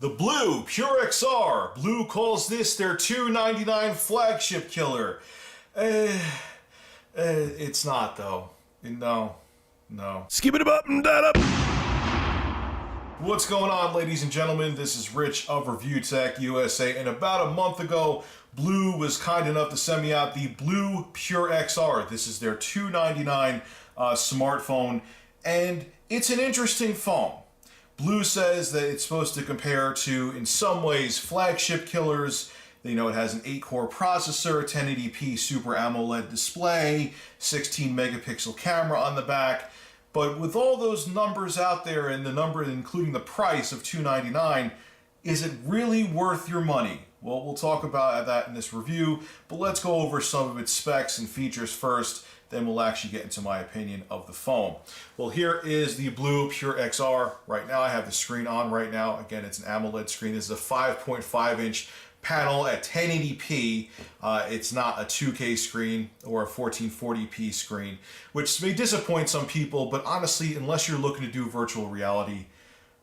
The Blue Pure XR. Blue calls this their $299 flagship killer. It's not though. No. Skip it up and that up. What's going on, ladies and gentlemen? This is Rich of Review Tech USA, and about a month ago, Blue was kind enough to send me out the Blue Pure XR. This is their $299 smartphone, and it's an interesting phone. Blue says that it's supposed to compare to, in some ways, flagship killers. You know, it has an 8-core processor, 1080p Super AMOLED display, 16 megapixel camera on the back. But with all those numbers out there and the number including the price of $299, is it really worth your money? Well, we'll talk about that in this review, but let's go over some of its specs and features first, then we'll actually get into my opinion of the phone. Well, here is the Blue Pure XR. Right now I have the screen on right now. Again, it's an AMOLED screen. This is a 5.5 inch panel at 1080p. It's not a 2K screen or a 1440p screen, which may disappoint some people, but honestly, unless you're looking to do virtual reality,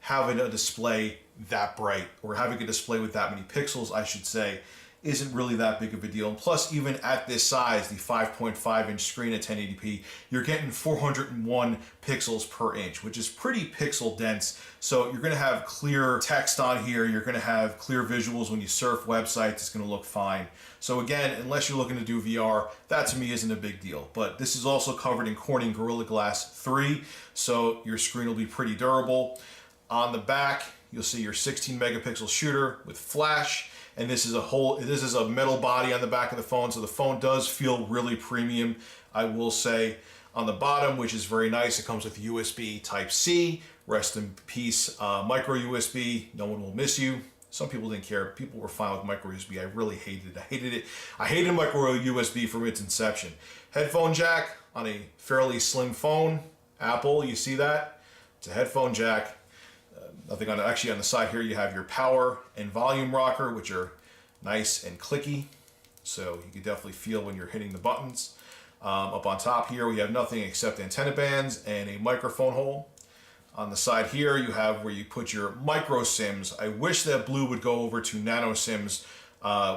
having a display that bright, or having a display with that many pixels, I should say, isn't really that big of a deal. And plus, even at this size, the 5.5 inch screen at 1080p, you're getting 401 pixels per inch, which is pretty pixel dense. So you're gonna have clear text on here, you're gonna have clear visuals when you surf websites, it's gonna look fine. So again, unless you're looking to do VR, that to me isn't a big deal. But this is also covered in Corning Gorilla Glass 3, so your screen will be pretty durable. On the back, you'll see your 16 megapixel shooter with flash. And this is a metal body on the back of the phone, so the phone does feel really premium, I will say. On the bottom, which is very nice, it comes with USB Type-C, rest in peace, micro USB, no one will miss you. Some people didn't care, people were fine with micro USB, I really hated it. I hated micro USB from its inception. Headphone jack on a fairly slim phone, Apple, you see that? It's a headphone jack. Nothing on actually on the side here. You have your power and volume rocker, which are nice and clicky, so you can definitely feel when you're hitting the buttons. Up on top here, we have nothing except antenna bands and a microphone hole. On the side here, you have where you put your micro SIMs. I wish that Blue would go over to nano SIMs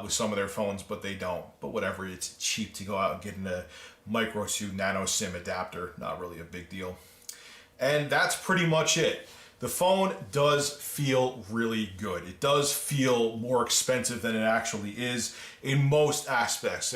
with some of their phones, but they don't. But whatever, it's cheap to go out and get a micro to nano SIM adapter. Not really a big deal. And that's pretty much it. The phone does feel really good. It does feel more expensive than it actually is in most aspects.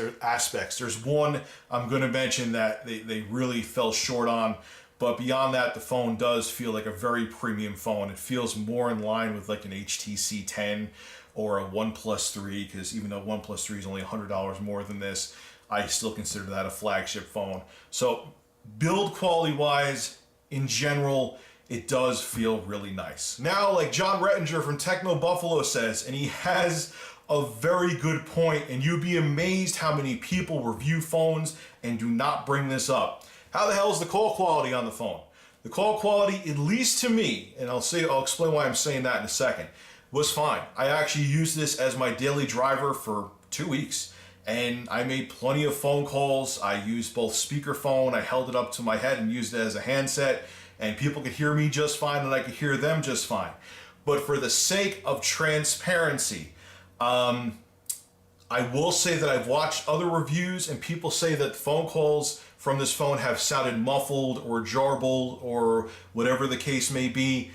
There's one I'm going to mention that they really fell short on, but beyond that, the phone does feel like a very premium phone. It feels more in line with like an HTC 10 or a OnePlus 3, because even though OnePlus 3 is only $100 more than this, I still consider that a flagship phone. So build quality wise, in general, it does feel really nice. Now, like John Rettinger from Techno Buffalo says, and he has a very good point, and you'd be amazed how many people review phones and do not bring this up. How the hell is the call quality on the phone? The call quality, at least to me, and I'll explain why I'm saying that in a second, was fine. I actually used this as my daily driver for 2 weeks, and I made plenty of phone calls. I used both speakerphone, I held it up to my head and used it as a handset, and people could hear me just fine and I could hear them just fine. But for the sake of transparency, I will say that I've watched other reviews and people say that phone calls from this phone have sounded muffled or jarbled or whatever the case may be.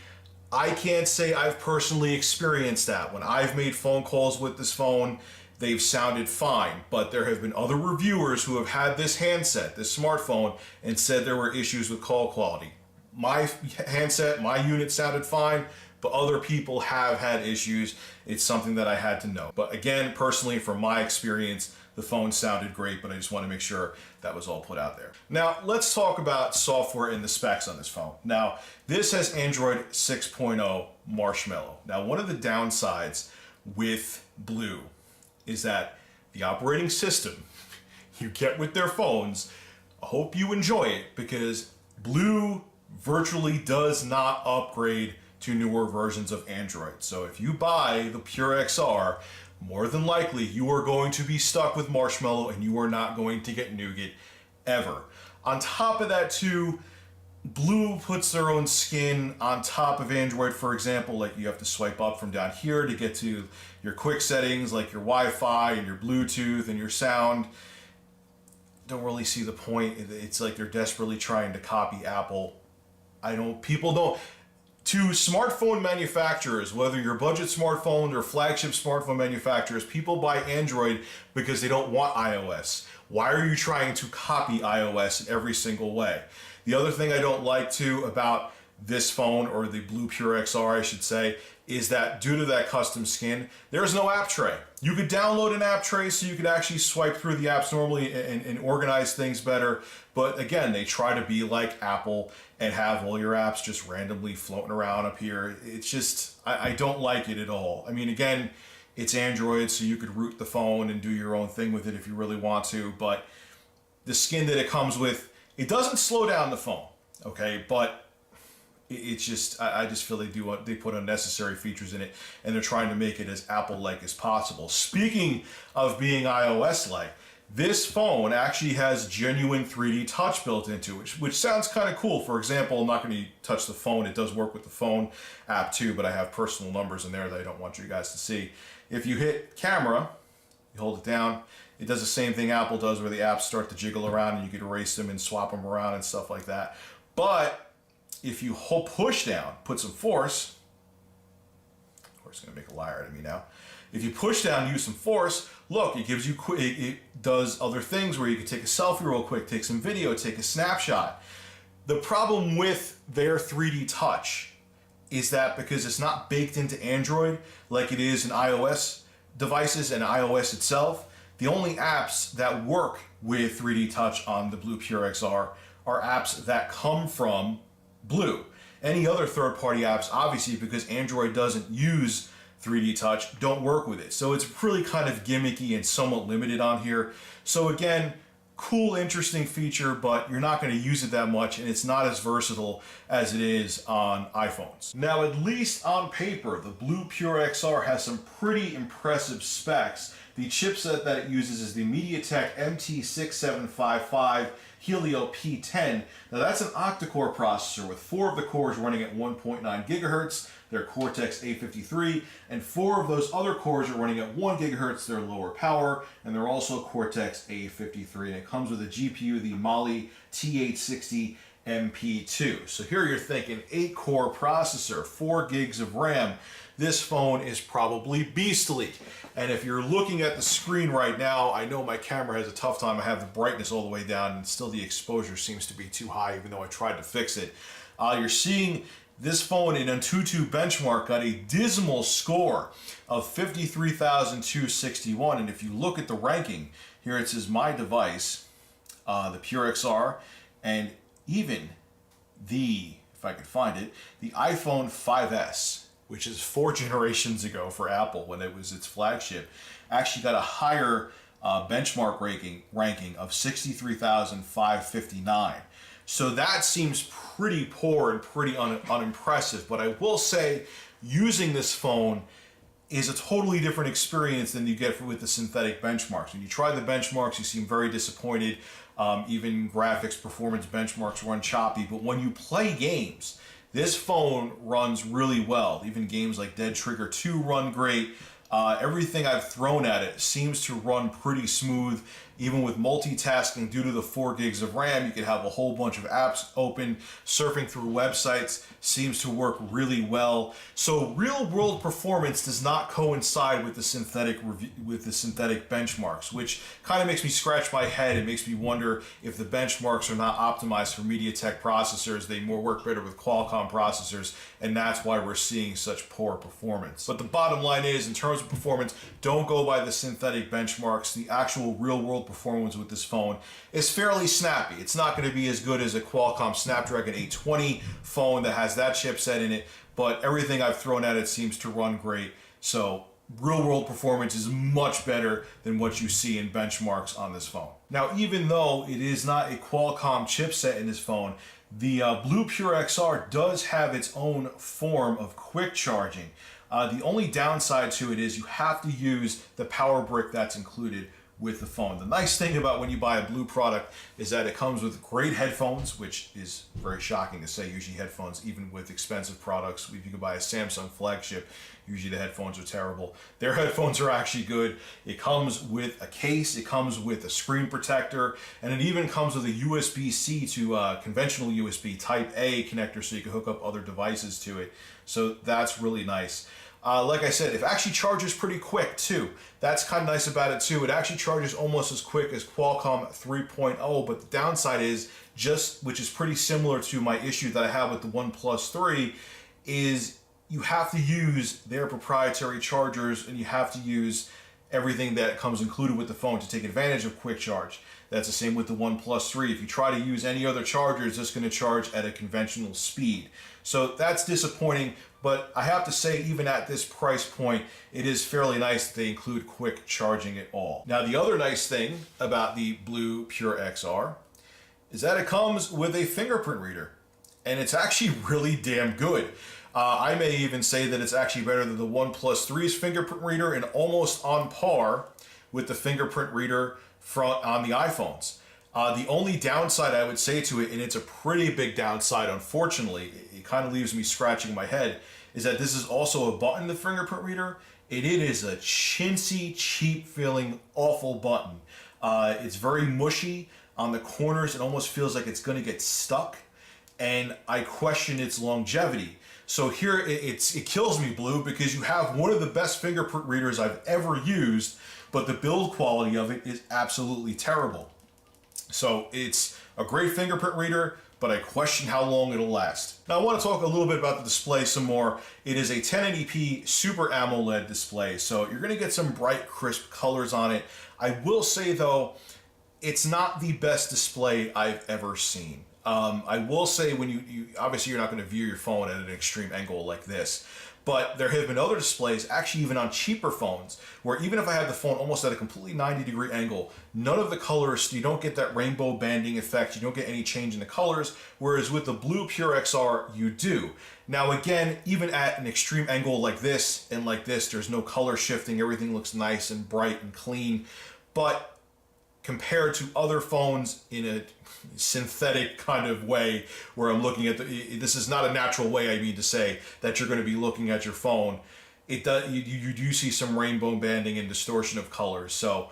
I can't say I've personally experienced that. When I've made phone calls with this phone, they've sounded fine, but there have been other reviewers who have had this handset, this smartphone, and said there were issues with call quality. My handset, my unit sounded fine, but other people have had issues. It's something that I had to know. But again, personally, from my experience, the phone sounded great, but I just want to make sure that was all put out there. Now, let's talk about software and the specs on this phone. Now, this has Android 6.0 Marshmallow. Now, one of the downsides with Blue is that the operating system you get with their phones, I hope you enjoy it, because Blue virtually does not upgrade to newer versions of Android. So if you buy the Pure XR, more than likely you are going to be stuck with Marshmallow and you are not going to get Nougat ever. On top of that too, Blue puts their own skin on top of Android, for example, like you have to swipe up from down here to get to your quick settings, like your Wi-Fi and your Bluetooth and your sound. Don't really see the point. It's like they're desperately trying to copy Apple. People don't. To smartphone manufacturers, whether you're budget smartphone or flagship smartphone manufacturers, people buy Android because they don't want iOS. Why are you trying to copy iOS in every single way? The other thing I don't like too about this phone, or the Blue Pure XR I should say, is that due to that custom skin, there's no app tray. You could download an app tray so you could actually swipe through the apps normally and organize things better. But again, they try to be like Apple and have all your apps just randomly floating around up here. It's just, I don't like it at all. I mean, again, it's Android, so you could root the phone and do your own thing with it if you really want to. But the skin that it comes with, it doesn't slow down the phone, okay? But it's just, I just feel they put unnecessary features in it, and they're trying to make it as Apple-like as possible. Speaking of being iOS-like, this phone actually has genuine 3D touch built into it, which sounds kind of cool. For example, I'm not going to touch the phone. It does work with the phone app too, but I have personal numbers in there that I don't want you guys to see. If you hit camera, you hold it down, it does the same thing Apple does where the apps start to jiggle around and you can erase them and swap them around and stuff like that. But if you push down, put some force, of course it's going to make a liar out of me now. If you push down, use some force, look, it gives you, it does other things where you can take a selfie real quick, take some video, take a snapshot. The problem with their 3D touch is that because it's not baked into Android like it is in iOS devices and iOS itself, the only apps that work with 3D touch on the Blue Pure XR are apps that come from Blue. Any other third-party apps, obviously, because Android doesn't use 3D touch, don't work with it. So it's really kind of gimmicky and somewhat limited on here. So again, cool, interesting feature, but you're not going to use it that much, and it's not as versatile as it is on iPhones. Now, at least on paper, the Blue Pure XR has some pretty impressive specs. The chipset that it uses is the MediaTek MT6755 Helio P10. Now that's an octa-core processor with 4 of the cores running at 1.9 gigahertz. They're Cortex A53, and 4 of those other cores are running at 1 gigahertz. They're lower power, and they're also Cortex A53. And it comes with a GPU, the Mali T860 MP2. So here you're thinking 8-core processor, 4 gigs of RAM. This phone is probably beastly. And if you're looking at the screen right now, I know my camera has a tough time. I have the brightness all the way down, and still the exposure seems to be too high, even though I tried to fix it. You're seeing this phone in Antutu Benchmark got a dismal score of 53,261. And if you look at the ranking, here it says my device, the Pure XR, and even the, if I could find it, the iPhone 5S, which is 4 generations ago for Apple when it was its flagship, actually got a higher benchmark ranking of 63,559. So that seems pretty poor and pretty unimpressive. But I will say, using this phone is a totally different experience than you get with the synthetic benchmarks. When you try the benchmarks, you seem very disappointed. Even graphics performance benchmarks run choppy. But when you play games, this phone runs really well. Even games like Dead Trigger 2 run great. Everything I've thrown at it seems to run pretty smooth. Even with multitasking, due to the 4 gigs of RAM, you can have a whole bunch of apps open. Surfing through websites seems to work really well. So real-world performance does not coincide with the synthetic benchmarks, which kind of makes me scratch my head. It makes me wonder if the benchmarks are not optimized for MediaTek processors. They work better with Qualcomm processors, and that's why we're seeing such poor performance. But the bottom line is, in terms of performance, don't go by the synthetic benchmarks. The actual real-world performance with this phone is fairly snappy. It's not going to be as good as a Qualcomm Snapdragon 820 phone that has that chipset in it, but everything I've thrown at it seems to run great. So real-world performance is much better than what you see in benchmarks on this phone. Now, even though it is not a Qualcomm chipset in this phone, the Blue Pure XR does have its own form of quick charging. The only downside to it is you have to use the power brick that's included with the phone. The nice thing about when you buy a Blue product is that it comes with great headphones, which is very shocking to say. Usually headphones, even with expensive products, if you can buy a Samsung flagship, usually the headphones are terrible. Their headphones are actually good. It comes with a case, it comes with a screen protector, and it even comes with a USB-C to conventional USB Type A connector so you can hook up other devices to it. So that's really nice. Like I said, it actually charges pretty quick too. That's kind of nice about it too. It actually charges almost as quick as Qualcomm 3.0, but the downside is which is pretty similar to my issue that I have with the OnePlus 3, is you have to use their proprietary chargers and you have to use everything that comes included with the phone to take advantage of quick charge. That's the same with the OnePlus 3. If you try to use any other charger, it's just going to charge at a conventional speed. So that's disappointing, but I have to say, even at this price point, it is fairly nice that they include quick charging at all. Now, the other nice thing about the Blue Pure XR is that it comes with a fingerprint reader, and it's actually really damn good. I may even say that it's actually better than the OnePlus 3's fingerprint reader and almost on par with the fingerprint reader on the iPhones. The only downside I would say to it, and it's a pretty big downside, unfortunately, it kind of leaves me scratching my head, is that this is also a button, the fingerprint reader, and it is a chintzy, cheap feeling, awful button. It's very mushy on the corners. It almost feels like it's going to get stuck, and I question its longevity. So here it kills me, Blue, because you have one of the best fingerprint readers I've ever used, but the build quality of it is absolutely terrible. So it's a great fingerprint reader, but I question how long it'll last. Now I want to talk a little bit about the display some more. It is a 1080p Super AMOLED display, so you're going to get some bright, crisp colors on it. I will say though, it's not the best display I've ever seen. I will say when you obviously you're not going to view your phone at an extreme angle like this, but there have been other displays, actually even on cheaper phones, where even if I have the phone almost at a completely 90-degree angle, none of the colors, you don't get that rainbow banding effect, you don't get any change in the colors, whereas with the Blue Pure XR, you do. Now again, even at an extreme angle like this and like this, there's no color shifting, everything looks nice and bright and clean, but compared to other phones in a synthetic kind of way where I'm looking at this is not a natural way, I mean to say, that you're going to be looking at your phone. You do see some rainbow banding and distortion of colors. So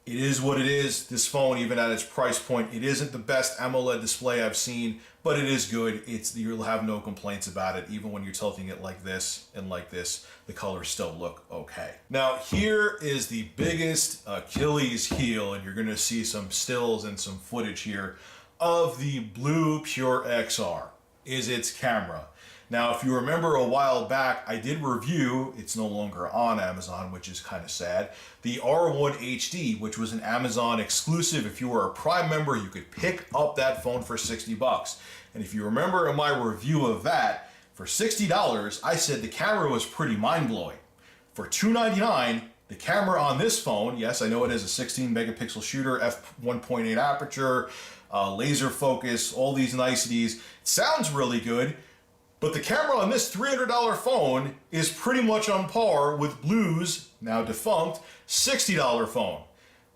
it is what it is. This phone, even at its price point, it isn't the best AMOLED display I've seen, but it is good. You'll have no complaints about it. Even when you're tilting it like this and like this, the colors still look okay. Now here is the biggest Achilles heel, and you're going to see some stills and some footage here of the Blue Pure XR, is its camera. Now, if you remember a while back, I did review, it's no longer on Amazon, which is kind of sad, the R1 HD, which was an Amazon exclusive. If you were a Prime member, you could pick up that phone for $60. And if you remember in my review of that, for $60, I said the camera was pretty mind-blowing. For $299, the camera on this phone, yes, I know it has a 16 megapixel shooter, f1.8 aperture, laser focus, all these niceties. It sounds really good. But the camera on this $300 phone is pretty much on par with Blue's, now defunct, $60 phone.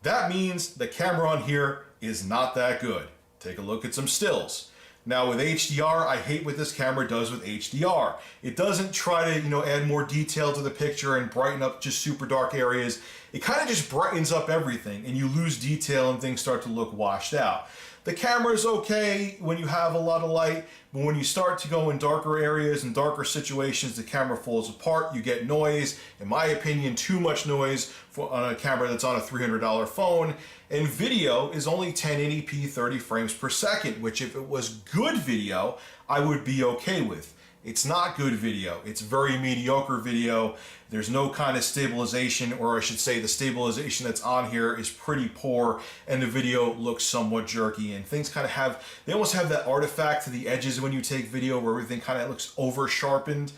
That means the camera on here is not that good. Take a look at some stills. Now with HDR, I hate what this camera does with HDR. It doesn't try to, add more detail to the picture and brighten up just super dark areas. It kind of just brightens up everything and you lose detail and things start to look washed out. The camera is okay when you have a lot of light, but when you start to go in darker areas and darker situations, the camera falls apart. You get noise. In my opinion, too much noise on a camera that's on a $300 phone. And video is only 1080p 30 frames per second, which if it was good video, I would be okay with. It's not good video. It's very mediocre video. There's no kind of stabilization, or I should say the stabilization that's on here is pretty poor, and the video looks somewhat jerky, and things kind of they almost have that artifact to the edges when you take video where everything kind of looks over sharpened.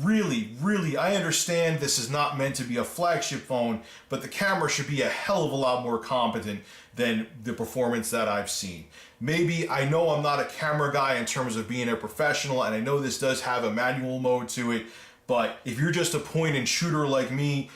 Really, I understand this is not meant to be a flagship phone, but the camera should be a hell of a lot more competent than the performance that I've seen. Maybe, I know I'm not a camera guy in terms of being a professional, and I know this does have a manual mode to it, but if you're just a point and shooter like me,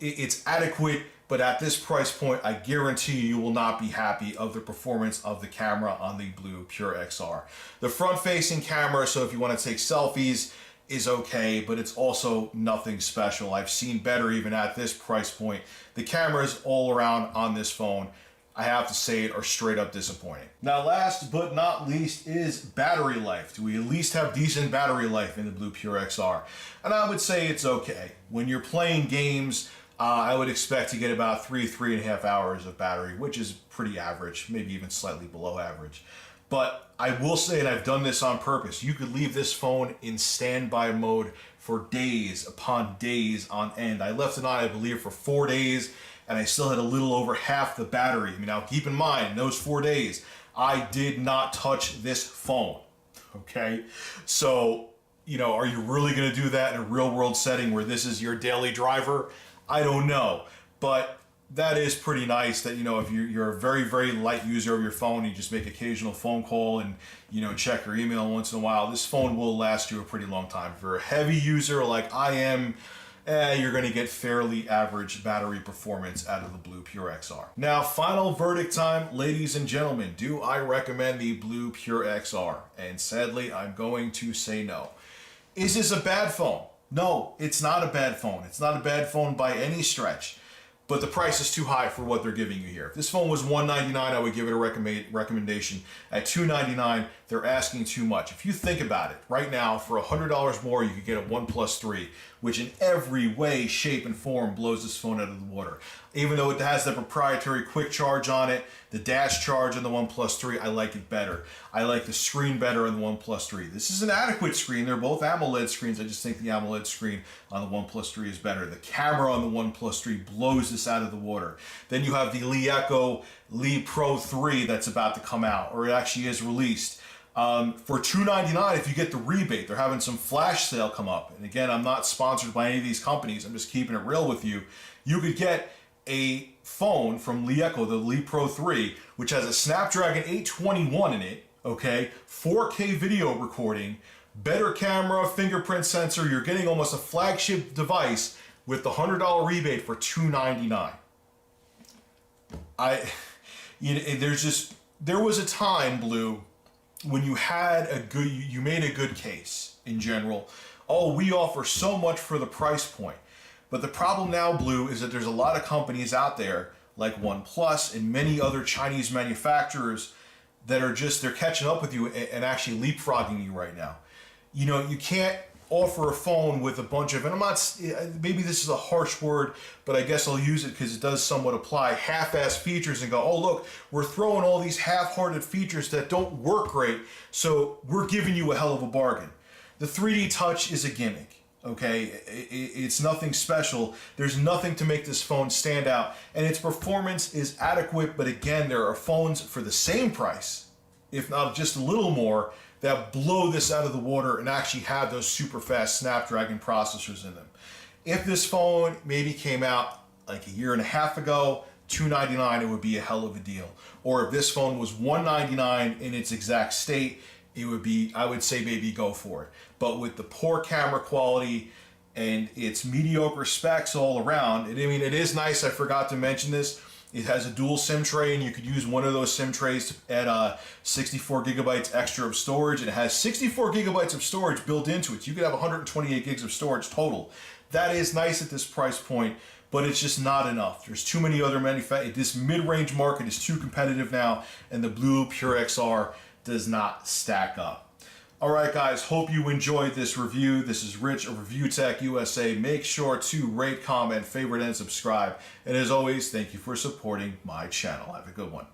it's adequate, but at this price point, I guarantee you will not be happy of the performance of the camera on the Blue Pure XR. The front-facing camera, so if you want to take selfies, is okay, but it's also nothing special. I've seen better even at this price point. The cameras all around on this phone, I have to say it, are straight up disappointing. Now, last but not least is battery life. Do we at least have decent battery life in the Blue Pure XR? And I would say it's okay. When you're playing games, I would expect to get about 3.5 hours of battery, which is pretty average, maybe even slightly below average. But I will say, and I've done this on purpose, you could leave this phone in standby mode for days upon days on end. I left it on, I believe, for 4 days, and I still had a little over half the battery. I mean, now keep in mind, in those 4 days, I did not touch this phone, okay? So, you know, are you really gonna do that in a real world setting where this is your daily driver? I don't know, but that is pretty nice that, you know, if you're a very, very light user of your phone, you just make occasional phone call and, you know, check your email once in a while, this phone will last you a pretty long time. If you're a heavy user like I am, you're going to get fairly average battery performance out of the Blue Pure XR. Now, final verdict time, ladies and gentlemen. Do I recommend the Blue Pure XR? And sadly, I'm going to say no. Is this a bad phone? No, it's not a bad phone. It's not a bad phone by any stretch, but the price is too high for what they're giving you here. If this phone was $199, I would give it a recommendation. At $299, they're asking too much. If you think about it, right now, for $100 more, you could get a OnePlus 3, which in every way, shape, and form blows this phone out of the water. Even though it has the proprietary quick charge on it, the dash charge on the OnePlus 3, I like it better. I like the screen better on the OnePlus 3. This is an adequate screen. They're both AMOLED screens. I just think the AMOLED screen on the OnePlus 3 is better. The camera on the OnePlus 3 blows this out of the water. Then you have the Li Echo Li Pro 3 that's about to come out, or it actually is released. For $299, if you get the rebate, they're having some flash sale come up. And again, I'm not sponsored by any of these companies. I'm just keeping it real with you. You could get a phone from Li Echo, the Li Pro 3, which has a Snapdragon 821 in it, okay, 4K video recording, better camera, fingerprint sensor. You're getting almost a flagship device with the $100 rebate for $299. There was a time, Blue, when you had you made a good case in general. Oh, we offer so much for the price point. But the problem now, Blue, is that there's a lot of companies out there like OnePlus and many other Chinese manufacturers that are they're catching up with you and actually leapfrogging you right now. You know, you can't offer a phone with a bunch of, and I'm not, maybe this is a harsh word, but I guess I'll use it because it does somewhat apply, half-ass features and go, oh look, we're throwing all these half-hearted features that don't work great, so we're giving you a hell of a bargain. The 3D Touch is a gimmick. Okay, it's nothing special. There's nothing to make this phone stand out, and its performance is adequate, but again, there are phones for the same price, if not just a little more, that blow this out of the water and actually have those super fast Snapdragon processors in them. If this phone maybe came out like a year and a half ago, $299, it would be a hell of a deal. Or if this phone was $199 in its exact state, it would be, I would say maybe go for it. But with the poor camera quality and its mediocre specs all around, I mean, it is nice, I forgot to mention this, it has a dual SIM tray, and you could use one of those SIM trays to add 64 gigabytes extra of storage, and it has 64 gigabytes of storage built into it. You could have 128 gigs of storage total. That is nice at this price point, but it's just not enough. There's too many other manufacturers. This mid-range market is too competitive now, and the Blue Pure XR does not stack up. All right, guys, hope you enjoyed this review. This is Rich of Review Tech USA. Make sure to rate, comment, favorite, and subscribe. And as always, thank you for supporting my channel. Have a good one.